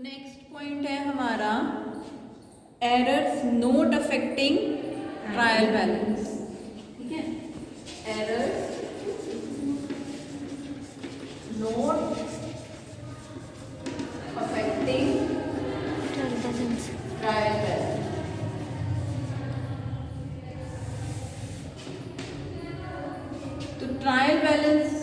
Next point है हमारा errors note affecting trial balance. ठीक है, errors note affecting trial balance. तो ट्रायल बैलेंस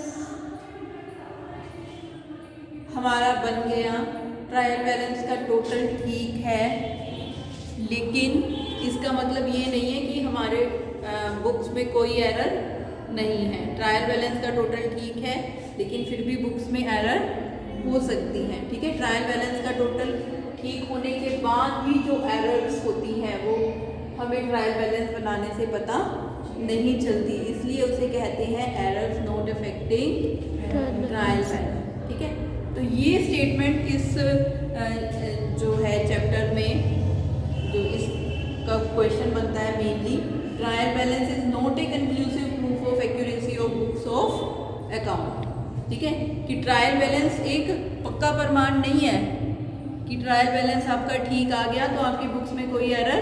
हमारा बन गया, ट्रायल बैलेंस का टोटल ठीक है, लेकिन इसका मतलब ये नहीं है कि हमारे बुक्स में कोई एरर नहीं है। ट्रायल बैलेंस का टोटल ठीक है, लेकिन फिर भी बुक्स में एरर हो सकती है। ठीक है, ट्रायल बैलेंस का टोटल ठीक होने के बाद भी जो एरर्स होती हैं वो हमें ट्रायल बैलेंस बनाने से पता नहीं चलती, इसलिए उसे कहते हैं errors not affecting trial balance. ठीक है, तो ये स्टेटमेंट इस जो है चैप्टर में जो इसका क्वेश्चन बनता है mainly, trial balance is not a conclusive proof of accuracy of books of account. ठीक है, कि ट्रायल बैलेंस एक पक्का प्रमाण नहीं है कि ट्रायल बैलेंस आपका ठीक आ गया तो आपकी बुक्स में कोई एरर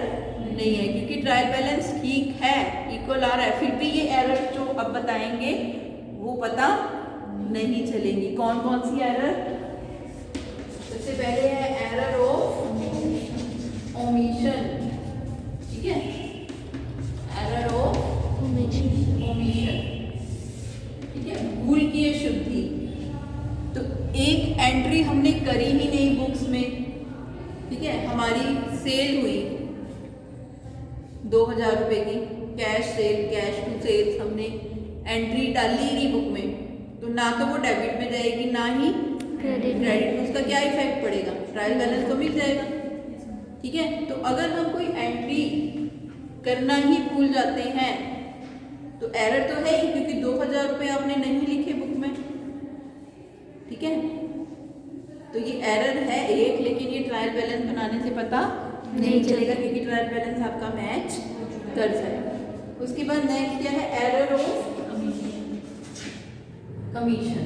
नहीं है, क्योंकि ट्रायल बैलेंस ठीक है, इक्वल आ रहा है, फिर भी ये एरर जो अब बताएंगे वो पता नहीं चलेंगी। कौन कौन सी एरर? सबसे पहले है एरर ऑफ ओमिशन। ठीक है, एरर ऑफ ओमिशन। ठीक है, भूल की अशुद्धि। तो एक एंट्री हमने करी ही नहीं बुक्स में। ठीक है, हमारी सेल हुई 2000 रुपए की, cash sale, cash to sales, हमने एंट्री डाली ही नहीं बुक में, तो ना तो वो डेबिट में जाएगी ना ही क्रेडिट में। उसका क्या इफेक्ट पड़ेगा? ट्रायल बैलेंस तो मिल जाएगा। ठीक है, तो अगर हम कोई एंट्री करना ही भूल जाते हैं तो एरर तो है ही, क्योंकि 2000 रुपये आपने नहीं लिखे बुक में। ठीक है, तो ये एरर है एक, लेकिन ये ट्रायल बैलेंस बनाने से पता नहीं चलेगा, क्योंकि ट्रायल बैलेंस आपका मैच कर जाएगा। उसके बाद नेक्स्ट क्या है? Error of commission.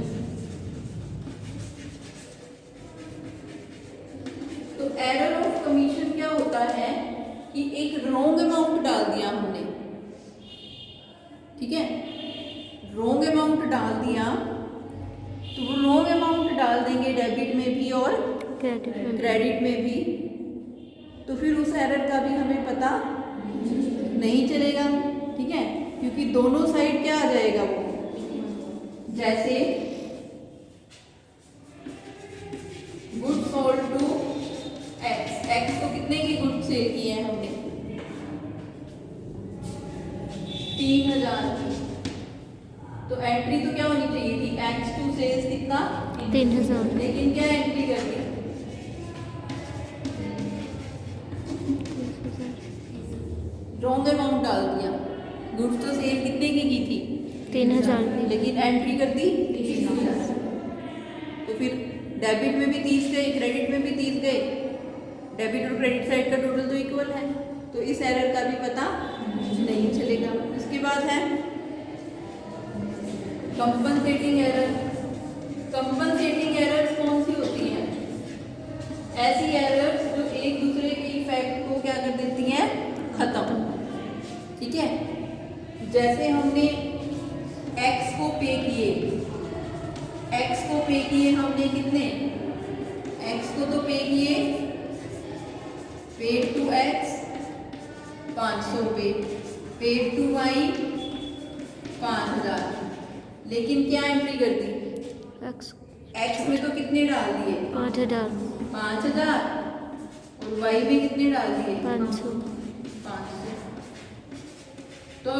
तो एरर ऑफ कमीशन क्या होता है कि एक रॉन्ग अमाउंट डाल दिया हमने। ठीक है, रॉन्ग अमाउंट डाल दिया, तो वो रॉन्ग अमाउंट डाल देंगे डेबिट में भी और क्रेडिट में भी, तो फिर उस एरर का भी हमें पता नहीं चलेगा। ठीक है, क्योंकि दोनों साइड क्या आ जाएगा वो, जैसे good sold to X, X को कितने की गुड सेल किए हैं हमने? 3000 की। तो एंट्री तो क्या होनी चाहिए थी? एक्स टू सेल्स कितना? 3000। लेकिन क्या एंट्री कर दी? रॉन्ग अमाउंट डाल दिया। गुड्स तो सेल कितने की थी? 3000, लेकिन एंट्री कर दी 30,000। तो फिर डेबिट में भी 30 गए, क्रेडिट में भी 30 गए, डेबिट और क्रेडिट साइड का टोटल तो इक्वल है, तो इस एरर का भी पता नहीं चलेगा। उसके बाद है कंपनसेटिंग एरर। कंपनसेटिंग एरर्स कौन सी होती हैं? ऐसी एरर्स जो एक दूसरे के इफेक्ट को क्या कर देती हैं? खत्म। ठीक है, जैसे हमने एक्स को पे किए, एक्स को पे किए हमने कितने? एक्स को तो पे किए, पेड टू एक्स 500 रुपये, पेड टू वाई 5000, लेकिन क्या एंट्री कर दी? एक्स में तो कितने डाल दिए? 5000 और वाई में कितने डाल दिए? 500। तो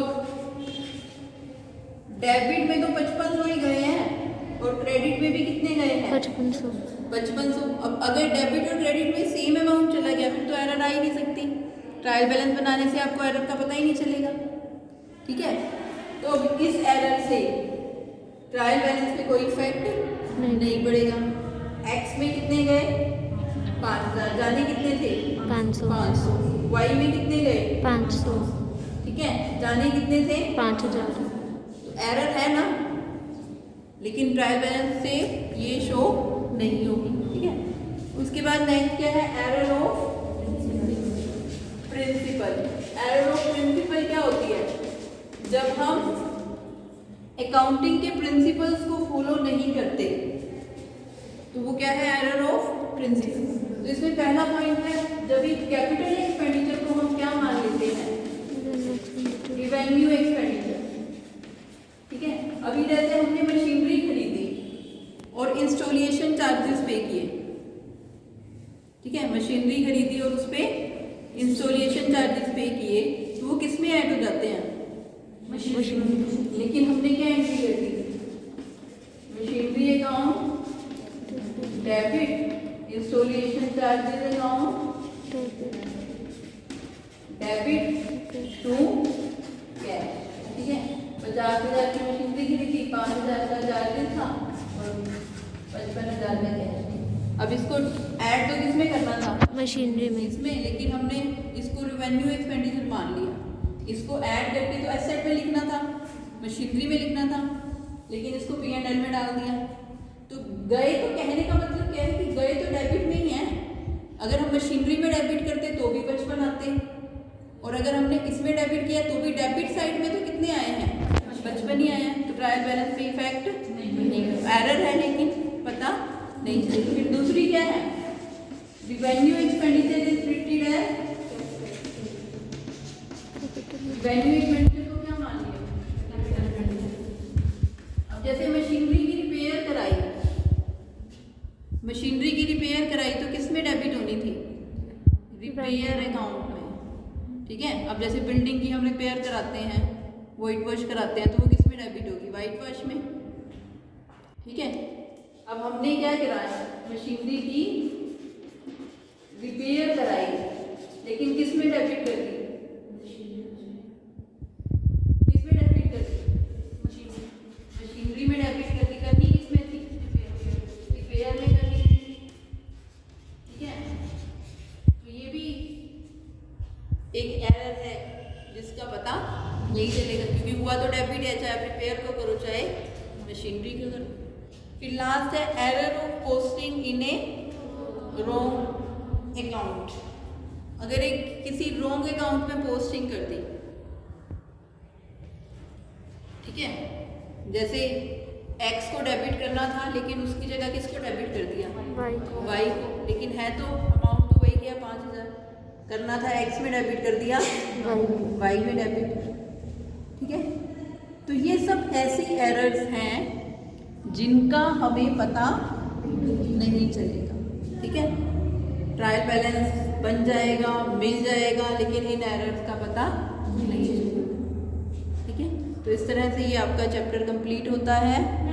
डेबिट में तो 5500 ही गए हैं और क्रेडिट में भी कितने गए हैं? 5500। अब अगर डेबिट और क्रेडिट में सेम अमाउंट चला गया फिर तो एरर आ ही नहीं सकती। ट्रायल बैलेंस बनाने से आपको एरर का पता ही नहीं चलेगा। ठीक है, तो अब इस एरर से ट्रायल बैलेंस पे कोई इफेक्ट नहीं पड़ेगा। एक्स में कितने गए? 5000, जाने कितने थे? 500। वाई में कितने गए? 500। ठीक है, जाने कितने थे? 5000। तो एरर है ना, लेकिन ट्रायल बैलेंस से ये शो नहीं होगी। ठीक है, उसके बाद नेक्स्ट क्या है, error of principle. Error of principle क्या होती है, जब हम अकाउंटिंग के प्रिंसिपल्स को फॉलो नहीं करते तो वो क्या है, एरर ऑफ प्रिंसिपल। तो इसमें पहला पॉइंट है, जब भी कैपिटल एक्सपेंडिचर को हम क्या मान लेते हैं, रिवेन्यू एक्सपेंडिचर। ठीक है, अभी जैसे हमने मशीनरी खरीदी और इंस्टॉलेशन चार्जेस पे किए, ठीक है, मशीनरी खरीदी और उस पे इंस्टॉलेशन चार्जेस पे किए, तो वो किस में ऐड हो जाते हैं, मशीनरी। लेकिन हमने क्या एंट्री कर दी, machinery account debit, installation charges account debit to cash. ठीक है, 50,000 की मशीनरी खरीदी, 5,000 का चार्जेस था और 55,000 का कैश। अब इसको ऐड तो किसमें करना था, मशीनरी में, इसमें, लेकिन हमने इसको रिवेन्यू एक्सपेंडिचर मान लिया। इसको ऐड करके तो एसेट में लिखना था, मशीनरी में लिखना था, लेकिन इसको P&L में डाल दिया। तो गए, तो कहने का मतलब क्या है कि गए तो डेबिट में ही है। अगर हम मशीनरी में डेबिट करते तो भी 55 आते, और अगर हमने इसमें डेबिट किया तो भी डेबिट साइड में तो कितने आए हैं, 55 ही आए हैं। तो ट्रायल बैलेंस पे इफेक्ट नहीं, एरर है लेकिन पता नहीं चलेगी। फिर दूसरी क्या है, revenue expenditure is treated as, revenue expenditure को क्या मान लिया, अब जैसे मशीनरी की रिपेयर कराई, मशीनरी की रिपेयर कराई तो किस में डेबिट होनी थी, रिपेयर अकाउंट में। ठीक है, अब जैसे बिल्डिंग की हम रिपेयर कराते हैं, वाइट वॉश कराते हैं, तो वो किस में डेबिट होगी, वाइट वॉश में। ठीक है, अब हमने क्या कराया, मशीनरी की रिपेयर कराई, लेकिन किस में डेबिट कर दी, किस में डेबिट कर दी, मशीनरी में डेबिट कर दी। करनी किसमें थी, रिपेयर में करनी थी। ठीक है, तो ये भी एक एरर है जिसका पता नहीं चलेगा, क्योंकि हुआ तो डेबिट है, चाहे आप रिपेयर को करो चाहे मशीनरी को करो। फिर लास्ट है error of posting in A wrong account. अगर एक किसी रॉन्ग अकाउंट में पोस्टिंग कर दी, ठीक है, जैसे एक्स को डेबिट करना था लेकिन उसकी जगह किसको डेबिट कर दिया, वाई को, लेकिन है तो अमाउंट तो वही किया, 5,000 करना था, एक्स में डेबिट कर दिया, वाई में डेबिट। ठीक है, तो ये सब ऐसी एरर्स हैं जिनका हमें पता नहीं चलेगा। ठीक है, ट्रायल बैलेंस बन जाएगा, मिल जाएगा, लेकिन इन एरर्स का पता नहीं चलेगा। ठीक है, तो इस तरह से ये आपका चैप्टर कंप्लीट होता है।